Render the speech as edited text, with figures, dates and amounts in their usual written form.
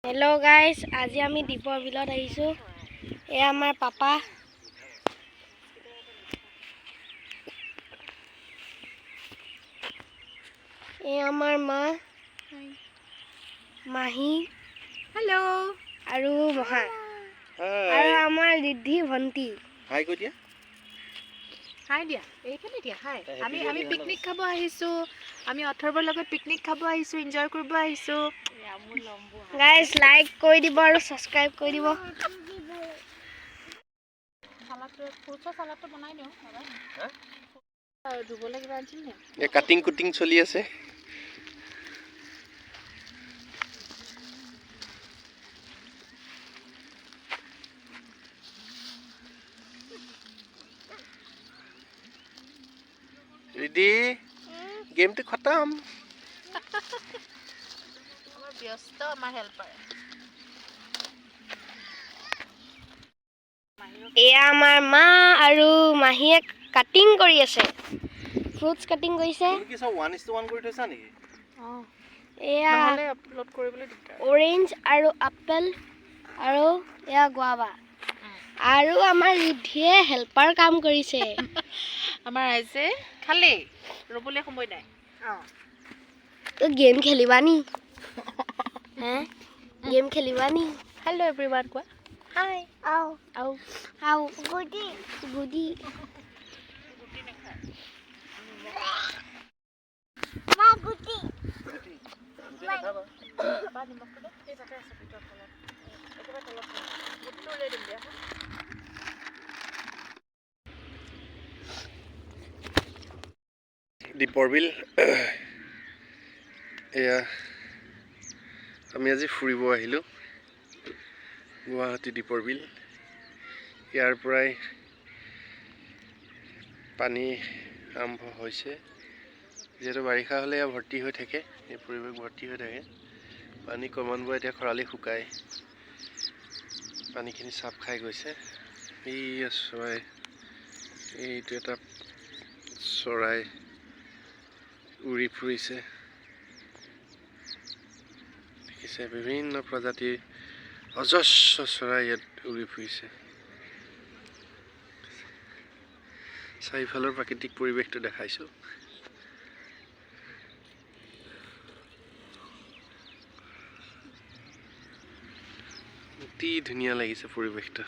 Hello guys, আজি আমি দীপৰ বিলত আহিছো। এ আমাৰ পাপা। এ আমাৰ মা। মাহি। হেল্ল'। আৰু মহা। আৰু আমাৰ ৰিদ্ধি ভন্টি। হাই কৈ দিয়া। হাই দিয়া। এইখানে দিয়া হাই। আমি পিকনিক খাব আহিছো। আমি অথৰ্বৰ লগত পিকনিক খাব আহিছো, এনজয় কৰিব আহিছো। গাইস লাইক কৰি দিব আৰু সাবস্ক্ৰাইব কৰি দিব। সালাডটো ফুলচা সালাডটো বনাই দিও বাবা। আৰু দুবলে কিবা আনিছিল নে? এ কাটিং কুটিং চলি আছে। ৰেডি গেমটো খতম। আমাৰ ব্যস্ত আমাৰ হেল্পাৰ। এয়া আমাৰ মা আৰু মাহীয়ে কাটিং কৰি আছে। ফ্ৰুটস কাটিং কৰিছে। তুমি কি সব 1:1 কৰি থৈছা নেকি? এয়া নহলে আপলোড কৰিবলৈ দিগদাৰ। অৰেঞ্জ আৰু আপেল আৰু এয়া গুৱাবা। আৰু আমাৰ ৰিদ্ধিয়ে হেল্পাৰ কাম কৰিছে। আমাৰ ৰাইজে খালে ৰবলৈ সময় নাই। তো গেম খেলিবা নি? হে? গেম খেলিবা নি? হেল্ল' এভৰিৱান কোৱা। হাই। আও আও আও গুডি গুডি গুটি নেখায়। মা গুডি বা নিমখটো দে। এই তাতে আছে ভিতৰত তলত। একেবাৰে তলত গুটিটো উলিয়াই দিম দিয়া। দীপৰ বিল এয়া আমি আজি ফুৰিব আহিলোঁ গুৱাহাটী দীপৰ বিল। ইয়াৰ পৰাই পানী আৰম্ভ হৈছে। যিহেতু বাৰিষা হ'লে এয়া ভৰ্তি হৈ থাকে, এই পৰিৱেশ ভৰ্তি হৈ থাকে। পানী ক্ৰমান্বয়ে এতিয়া খৰালি শুকাই পানীখিনি চাপ খাই গৈছে। এই চৰাই, এইটো এটা চৰাই উৰি ফুৰিছে। দেখিছে বিভিন্ন প্ৰজাতিৰ অজস্ৰ চৰাই ইয়াত উৰি ফুৰিছে। চাৰিওফালৰ প্ৰাকৃতিক পৰিৱেশটো দেখাইছোঁ। অতি ধুনীয়া লাগিছে পৰিৱেশটো।